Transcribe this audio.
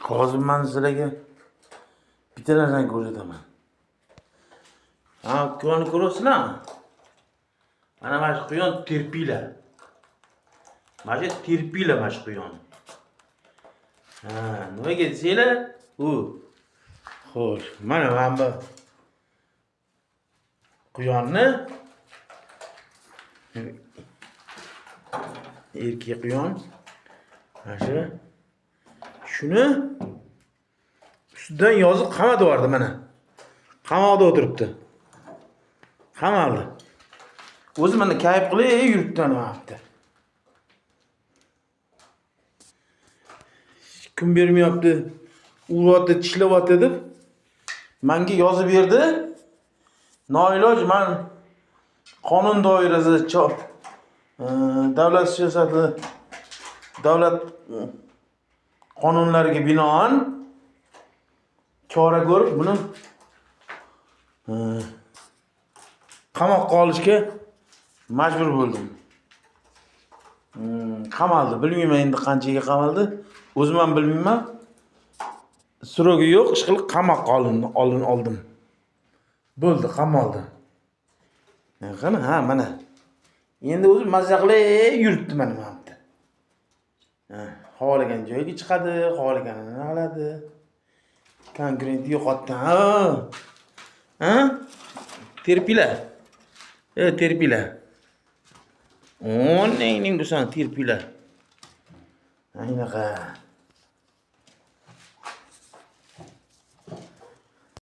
Hozir men sizlarga bitta narsani ko'rsataman. Ha, quyonni ko'rasizlarmi? Mana shu quyon terpiylar. Mana shu terpiylar mana shu quyon. Ha, nimaga desanglar, u xo'sh, mana bu quyonni erkak quyon mana shuni ustidan yozib qamatib yubordi mana. Qamoqda o'tiribdi. Qamaldi. O'zi mana kayf qilib yuribdi mana. Kun bermayapti, uryapti, tishlayapti deb menga yozib berdi. Noiloj men qonun doirasida davlat siyosati, davlat qonunlariga binoan chora ko'rib buni qamoqqa olishga majbur bo'ldim. Qamaldi. Bilmayman endi qanchaga qamaldi. O'zim ham bilmayman. Surogi yo'q, ishqilib qamoqqa oldim. Bo'ldi, qamaldi. Qani, ha, mana. Endi o'zi mazza qilib yuribdi mana bu yerda. Xohlagan joyga chiqadi, xohlaganini qiladi. Konkret yo'qotdi. Ha? Terpiylar. Terpiylar. O'ning bu san terpiylar. Aynaqa.